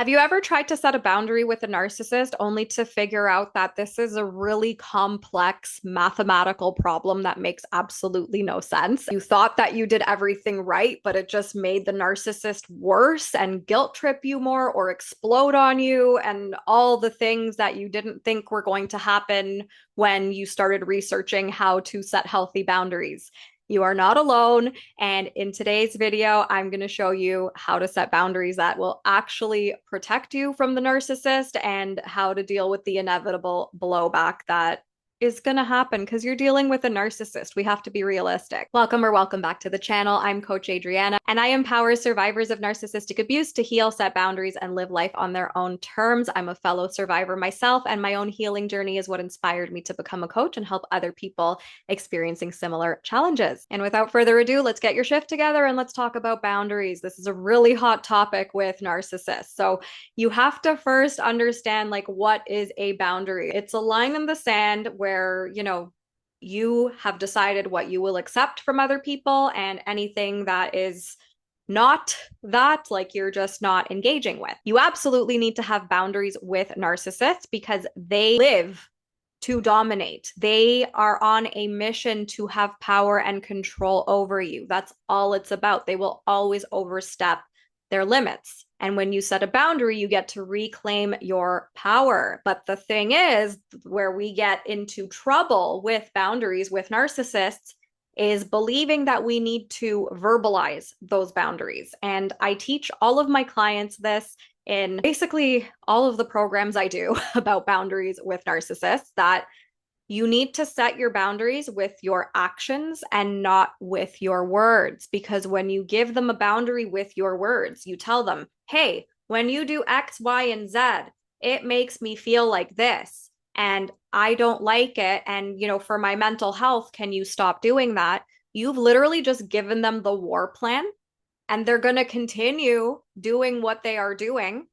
Have you ever tried to set a boundary with a narcissist only to figure out that this is a really complex mathematical problem that makes absolutely no sense? You thought that you did everything right, but it just made the narcissist worse and guilt trip you more or explode on you, and all the things that you didn't think were going to happen when you started researching how to set healthy boundaries. You are not alone. And in today's video, I'm going to show you how to set boundaries that will actually protect you from the narcissist and how to deal with the inevitable blowback that is going to happen because you're dealing with a narcissist. We have to be realistic. Welcome back to the channel. I'm Coach Adriana, and I empower survivors of narcissistic abuse to heal, set boundaries, and live life on their own terms. I'm a fellow survivor myself, and my own healing journey is what inspired me to become a coach and help other people experiencing similar challenges. And without further ado, let's get your shift together and let's talk about boundaries. This is a really hot topic with narcissists. So you have to first understand, like, what is a boundary? It's a line in the sand where, you have decided what you will accept from other people, and anything that is not that, like, you're just not engaging with. You absolutely need to have boundaries with narcissists because they live to dominate. They are on a mission to have power and control over you. That's all it's about. They will always overstep their limits. And when you set a boundary, you get to reclaim your power. But the thing is, where we get into trouble with boundaries with narcissists is believing that we need to verbalize those boundaries. And I teach all of my clients this in basically all of the programs I do about boundaries with narcissists, that you need to set your boundaries with your actions and not with your words. Because when you give them a boundary with your words, you tell them, hey, when you do X, Y, and Z, it makes me feel like this, and I don't like it. And, for my mental health, can you stop doing that? You've literally just given them the war plan, and they're going to continue doing what they are doing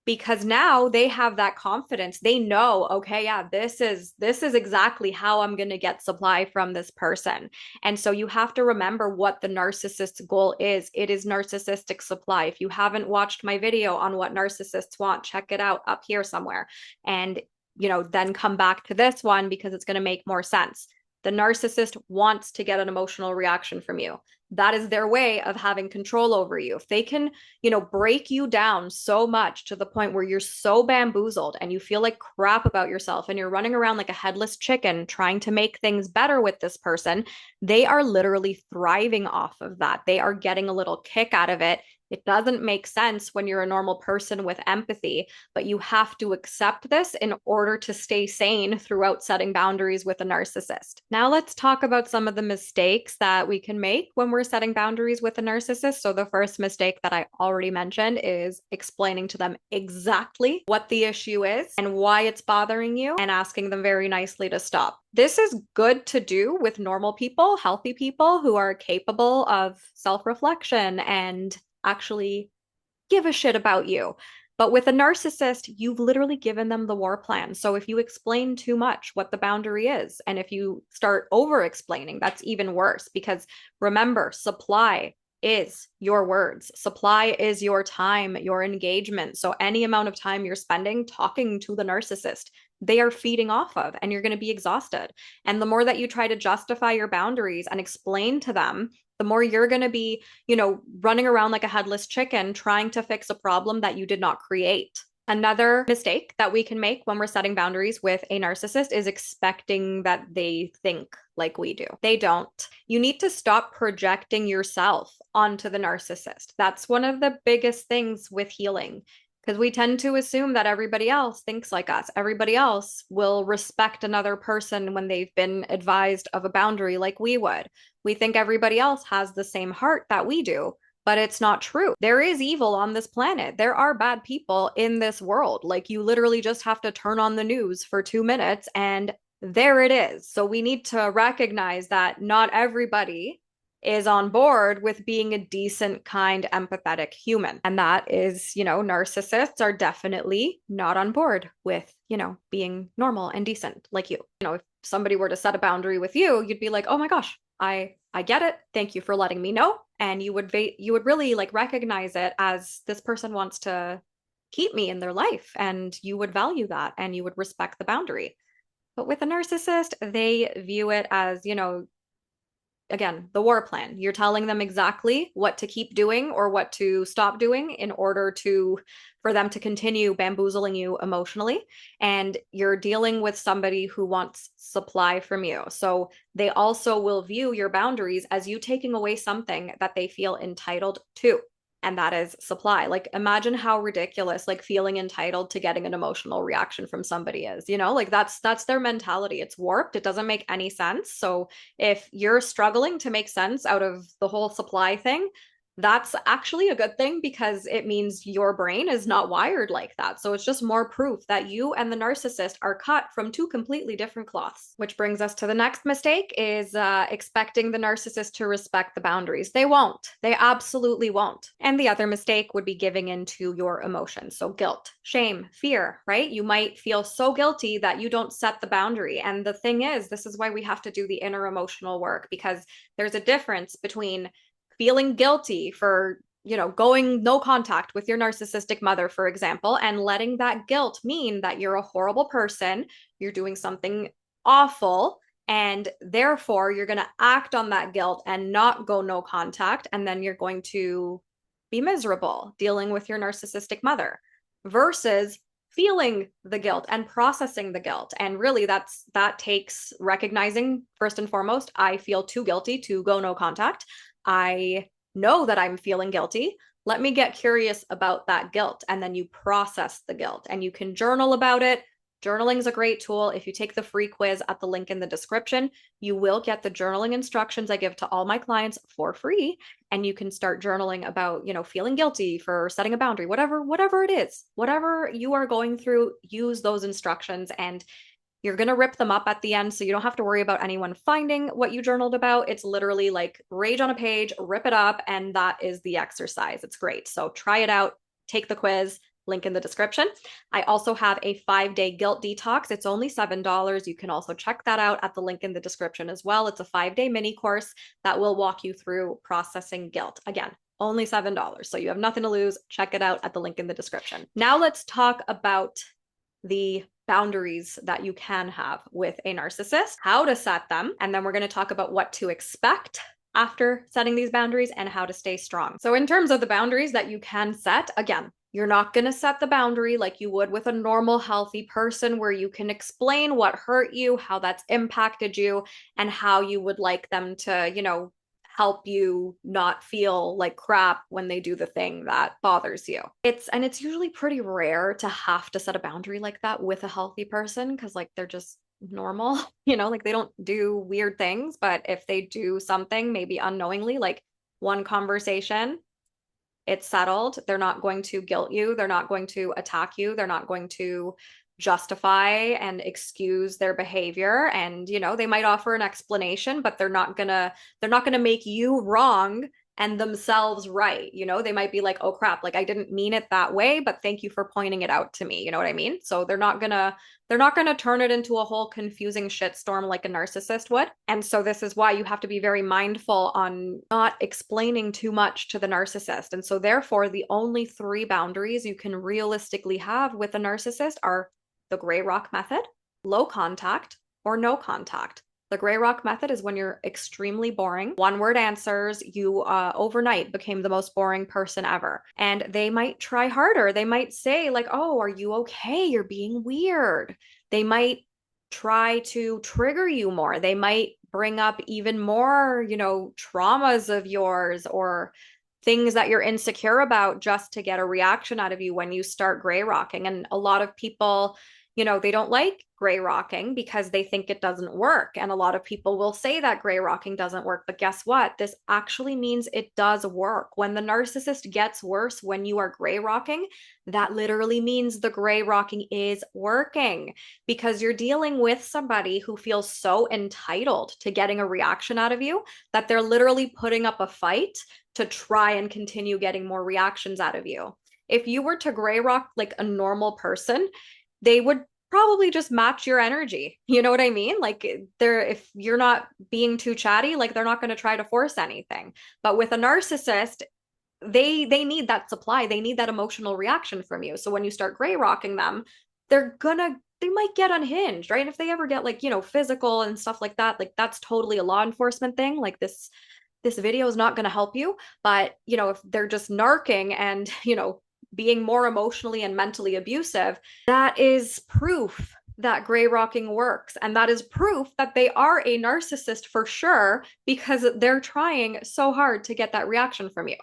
because now they have that confidence. They know, okay, yeah, this is exactly how I'm going to get supply from this person. And so you have to remember what the narcissist's goal is. It is narcissistic supply. If you haven't watched my video on what narcissists want, check it out up here somewhere. And, then come back to this one because it's going to make more sense. The narcissist wants to get an emotional reaction from you. That is their way of having control over you. If they can, break you down so much to the point where you're so bamboozled and you feel like crap about yourself and you're running around like a headless chicken trying to make things better with this person, they are literally thriving off of that. They are getting a little kick out of it. It doesn't make sense when you're a normal person with empathy, but you have to accept this in order to stay sane throughout setting boundaries with a narcissist. Now let's talk about some of the mistakes that we can make when we're setting boundaries with a narcissist. So the first mistake that I already mentioned is explaining to them exactly what the issue is and why it's bothering you, and asking them very nicely to stop. This is good to do with normal people, healthy people who are capable of self-reflection and actually give a shit about you. But with a narcissist, you've literally given them the war plan. So if you explain too much what the boundary is, and if you start over explaining, that's even worse. Because remember, supply is your words. Supply is your time, your engagement. So any amount of time you're spending talking to the narcissist, they are feeding off of, and you're going to be exhausted. And the more that you try to justify your boundaries and explain to them, the more you're going to be, running around like a headless chicken trying to fix a problem that you did not create. Another mistake that we can make when we're setting boundaries with a narcissist is expecting that they think like we do. They don't. You need to stop projecting yourself onto the narcissist. That's one of the biggest things with healing, because we tend to assume that everybody else thinks like us. Everybody else will respect another person when they've been advised of a boundary like we would. We think everybody else has the same heart that we do, but it's not true. There is evil on this planet. There are bad people in this world. Like, you literally just have to turn on the news for 2 minutes and there it is. So we need to recognize that not everybody is on board with being a decent, kind, empathetic human. And that is, narcissists are definitely not on board with, being normal and decent like you. If somebody were to set a boundary with you, you'd be like, oh my gosh, I get it. Thank you for letting me know. And you would really like recognize it as this person wants to keep me in their life, and you would value that and you would respect the boundary. But with a narcissist, they view it as, again, the war plan. You're telling them exactly what to keep doing or what to stop doing in order for them to continue bamboozling you emotionally. And you're dealing with somebody who wants supply from you. So they also will view your boundaries as you taking away something that they feel entitled to. And that is supply. Like, imagine how ridiculous, like, feeling entitled to getting an emotional reaction from somebody is, like that's their mentality. It's warped. It doesn't make any sense. So if you're struggling to make sense out of the whole supply thing, that's actually a good thing, because it means your brain is not wired like that. So it's just more proof that you and the narcissist are cut from two completely different cloths. Which brings us to the next mistake, is expecting the narcissist to respect the boundaries. They won't. They absolutely won't. And the other mistake would be giving into your emotions. So guilt, shame, fear, right? You might feel so guilty that you don't set the boundary. And the thing is, this is why we have to do the inner emotional work, because there's a difference between feeling guilty for going no contact with your narcissistic mother, for example, and letting that guilt mean that you're a horrible person, you're doing something awful, and therefore you're going to act on that guilt and not go no contact, and then you're going to be miserable dealing with your narcissistic mother, versus feeling the guilt and processing the guilt. And really that takes recognizing, first and foremost, I feel too guilty to go no contact. I know that I'm feeling guilty. Let me get curious about that guilt. And then you process the guilt, and you can journal about it. Journaling is a great tool. If you take the free quiz at the link in the description, you will get the journaling instructions I give to all my clients for free. And you can start journaling about, feeling guilty for setting a boundary, whatever it is, whatever you are going through, use those instructions, and you're going to rip them up at the end, so you don't have to worry about anyone finding what you journaled about. It's literally like rage on a page, rip it up, and that is the exercise. It's great. So try it out, take the quiz, link in the description. I also have a 5-day guilt detox. It's only $7. You can also check that out at the link in the description as well. It's a 5-day mini course that will walk you through processing guilt. Again, only $7. So you have nothing to lose. Check it out at the link in the description. Now let's talk about the boundaries that you can have with a narcissist, how to set them, and then we're going to talk about what to expect after setting these boundaries and how to stay strong. So in terms of the boundaries that you can set, again, you're not going to set the boundary like you would with a normal, healthy person, where you can explain what hurt you, how that's impacted you, and how you would like them to, help you not feel like crap when they do the thing that bothers you. It's usually pretty rare to have to set a boundary like that with a healthy person, because like they're just normal, like they don't do weird things. But if they do something, maybe unknowingly, like one conversation, it's settled. They're not going to guilt you. They're not going to attack you. They're not going to justify and excuse their behavior. And they might offer an explanation, but they're not gonna make you wrong and themselves right. They might be like, oh crap, like I didn't mean it that way, but thank you for pointing it out to me. You know what I mean? So they're not gonna turn it into a whole confusing shitstorm like a narcissist would. And so this is why you have to be very mindful on not explaining too much to the narcissist. And so therefore, the only 3 boundaries you can realistically have with a narcissist are the gray rock method, low contact, or no contact. The gray rock method is when you're extremely boring, one-word answers, you overnight became the most boring person ever. And they might try harder. They might say like, oh, are you okay? You're being weird. They might try to trigger you more. They might bring up even more, traumas of yours or things that you're insecure about, just to get a reaction out of you when you start gray rocking. And a lot of people, they don't like gray rocking because they think it doesn't work. And a lot of people will say that gray rocking doesn't work. But guess what? This actually means it does work. When the narcissist gets worse when you are gray rocking, that literally means the gray rocking is working, because you're dealing with somebody who feels so entitled to getting a reaction out of you that they're literally putting up a fight to try and continue getting more reactions out of you. If you were to gray rock like a normal person, they would probably just match your energy. You know what I mean? Like if you're not being too chatty, like they're not going to try to force anything. But with a narcissist, they need that supply. They need that emotional reaction from you. So when you start gray rocking them, they might get unhinged, right? And if they ever get like, physical and stuff like that, like that's totally a law enforcement thing. Like this video is not going to help you. But, if they're just narking and, being more emotionally and mentally abusive, that is proof that gray rocking works. And that is proof that they are a narcissist for sure, because they're trying so hard to get that reaction from you.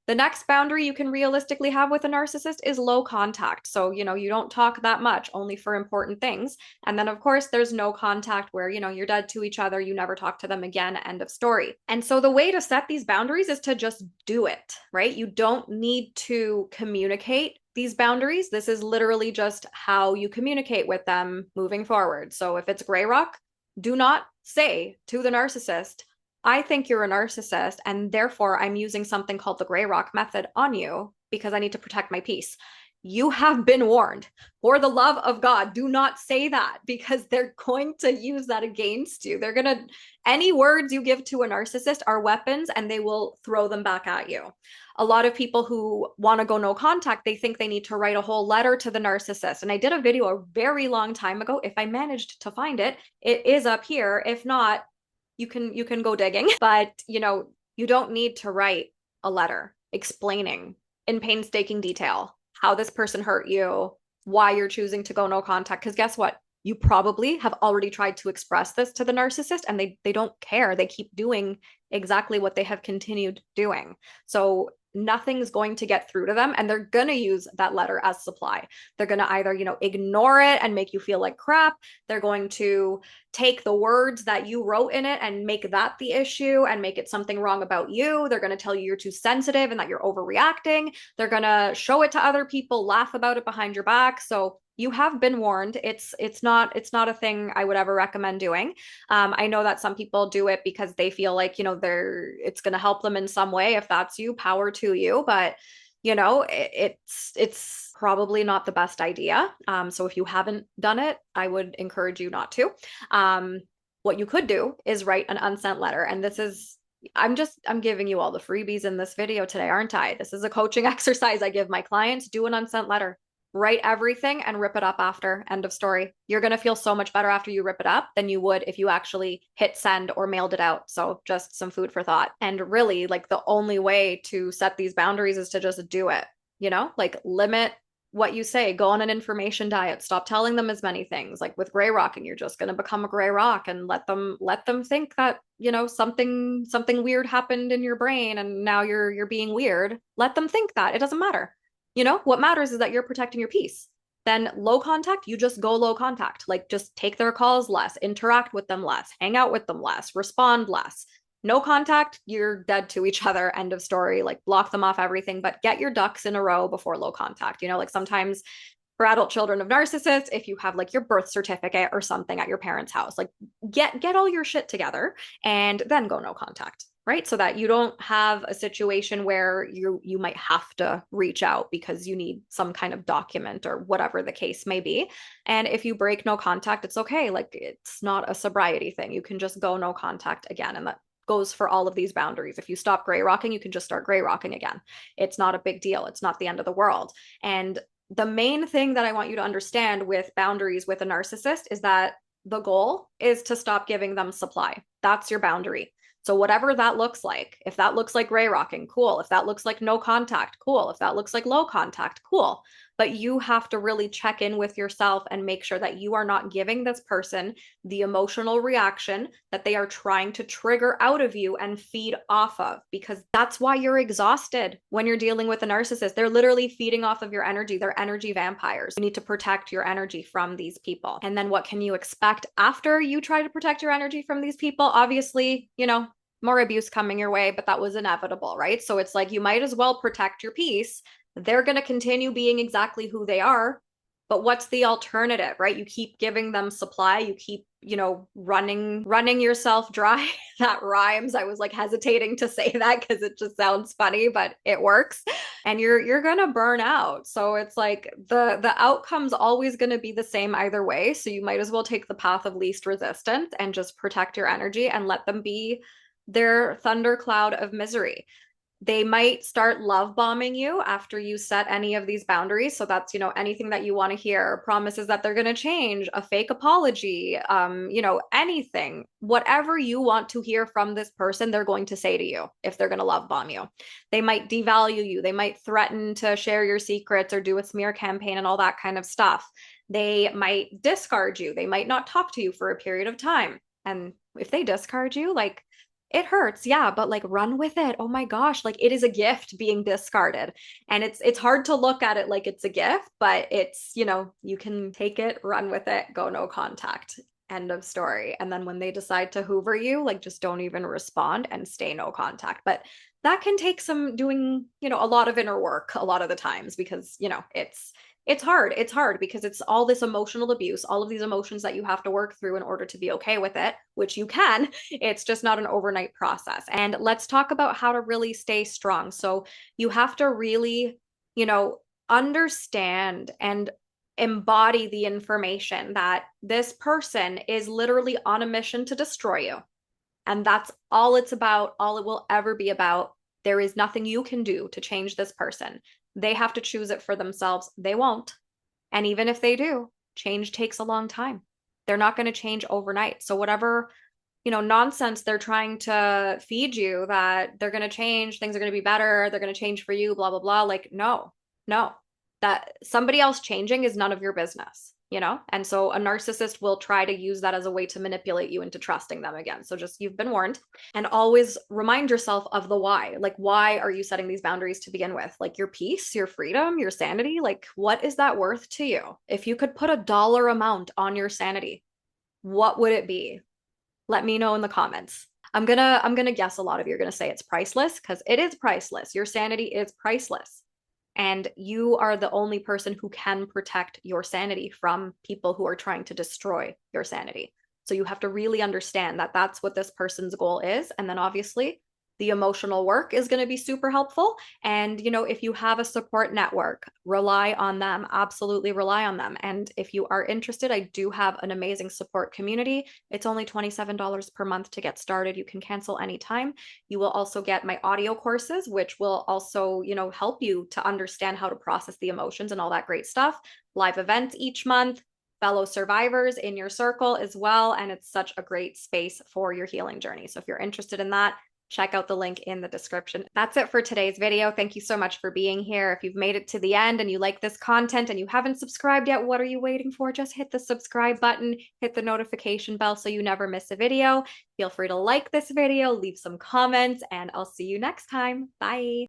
The next boundary you can realistically have with a narcissist is low contact. So, you don't talk that much, only for important things. And then, of course, there's no contact where, you're dead to each other, you never talk to them again, end of story. And so the way to set these boundaries is to just do it, right? You don't need to communicate these boundaries. This is literally just how you communicate with them moving forward. So if it's gray rock, do not say to the narcissist, I think you're a narcissist, and therefore I'm using something called the gray rock method on you because I need to protect my peace. You have been warned. For the love of God, do not say that, because they're going to use that against you. Any words you give to a narcissist are weapons, and they will throw them back at you. A lot of people who want to go no contact, they think they need to write a whole letter to the narcissist. And I did a video a very long time ago. If I managed to find it, it is up here. If not, you can go digging. But you don't need to write a letter explaining in painstaking detail how this person hurt you, why you're choosing to go no contact. Because guess what? You probably have already tried to express this to the narcissist, and they don't care. They keep doing exactly what they have continued doing. So nothing's going to get through to them, and they're going to use that letter as supply. They're going to either, ignore it and make you feel like crap. They're going to take the words that you wrote in it and make that the issue and make it something wrong about you. They're going to tell you you're too sensitive and that you're overreacting. They're going to show it to other people, laugh about it behind your back. So you have been warned. It's not a thing I would ever recommend doing. I know that some people do it because they feel like, it's going to help them in some way. If that's you, power to you. But, it's probably not the best idea. So if you haven't done it, I would encourage you not to. What you could do is write an unsent letter. And I'm giving you all the freebies in this video today, aren't I? This is a coaching exercise I give my clients. Do an unsent letter. Write everything and rip it up after. End of story. You're going to feel so much better after you rip it up than you would if you actually hit send or mailed it out. So just some food for thought. And really, like, the only way to set these boundaries is to just do it, like limit what you say, go on an information diet, stop telling them as many things. Like with gray rocking, you're just going to become a gray rock and let them think that, something weird happened in your brain and now you're being weird. Let them think that. It doesn't matter. What matters is that you're protecting your peace. Then low contact, you just go low contact. Like, just take their calls less, interact with them less, hang out with them less, respond less. No contact, you're dead to each other. End of story. Like, block them off everything, but get your ducks in a row before low contact. Like sometimes for adult children of narcissists, if you have like your birth certificate or something at your parents' house, like get all your shit together and then go no contact. Right? So that you don't have a situation where you might have to reach out because you need some kind of document or whatever the case may be. And if you break no contact, it's okay. Like, it's not a sobriety thing. You can just go no contact again. And that goes for all of these boundaries. If you stop gray rocking, you can just start gray rocking again. It's not a big deal. It's not the end of the world. And the main thing that I want you to understand with boundaries with a narcissist is that the goal is to stop giving them supply. That's your boundary. So whatever that looks like, if that looks like gray rocking, cool. If that looks like no contact, cool. If that looks like low contact, cool. But you have to really check in with yourself and make sure that you are not giving this person the emotional reaction that they are trying to trigger out of you and feed off of, because that's why you're exhausted when you're dealing with a narcissist. They're literally feeding off of your energy. They're energy vampires. You need to protect your energy from these people. And then what can you expect after you try to protect your energy from these people? Obviously, more abuse coming your way, but that was inevitable, right? So it's like, you might as well protect your peace. They're going to continue being exactly who they are. But what's the alternative, right? You keep giving them supply. You keep, running yourself dry. That rhymes. I was like hesitating to say that because it just sounds funny, but it works. And you're going to burn out. So it's like the outcome's always going to be the same either way. So you might as well take the path of least resistance and just protect your energy and let them be their thundercloud of misery. They might start love bombing you after you set any of these boundaries. So that's, anything that you want to hear, promises that they're going to change, a fake apology, anything, whatever you want to hear from this person, they're going to say to you if they're going to love bomb you. They might devalue you. They might threaten to share your secrets or do a smear campaign and all that kind of stuff. They might discard you. They might not talk to you for a period of time. And if they discard you, like, it hurts, yeah, but like run with it. Oh my gosh, like it is a gift being discarded. And it's hard to look at it like it's a gift, but it's, you can take it, run with it, go no contact. End of story. And then when they decide to hoover you, like just don't even respond and stay no contact. But that can take some doing, a lot of inner work a lot of the times because, it's hard. It's hard because it's all this emotional abuse, all of these emotions that you have to work through in order to be okay with it, which you can. It's just not an overnight process. And let's talk about how to really stay strong. So you have to really, understand and embody the information that this person is literally on a mission to destroy you. And that's all it's about, all it will ever be about. There is nothing you can do to change this person. They have to choose it for themselves. They won't. And even if they do, change takes a long time. They're not going to change overnight. So whatever, nonsense they're trying to feed you that they're going to change, things are going to be better, they're going to change for you, blah, blah, blah. Like, no, no, that somebody else changing is none of your business. And so a narcissist will try to use that as a way to manipulate you into trusting them again. So just, you've been warned. And always remind yourself of the why. Like, why are you setting these boundaries to begin with? Like your peace, your freedom, your sanity. Like, what is that worth to you? If you could put a dollar amount on your sanity, what would it be? Let me know in the comments. I'm gonna guess a lot of you are gonna say it's priceless, because it is priceless. Your sanity is priceless. And you are the only person who can protect your sanity from people who are trying to destroy your sanity. So you have to really understand that that's what this person's goal is. And then obviously the emotional work is going to be super helpful. And, if you have a support network, rely on them, absolutely rely on them. And if you are interested, I do have an amazing support community. It's only $27 per month to get started. You can cancel anytime. You will also get my audio courses, which will also, help you to understand how to process the emotions and all that great stuff. Live events each month, fellow survivors in your circle as well. And it's such a great space for your healing journey. So if you're interested in that, check out the link in the description. That's it for today's video. Thank you so much for being here. If you've made it to the end and you like this content and you haven't subscribed yet, what are you waiting for? Just hit the subscribe button, hit the notification bell so you never miss a video. Feel free to like this video, leave some comments, and I'll see you next time. Bye.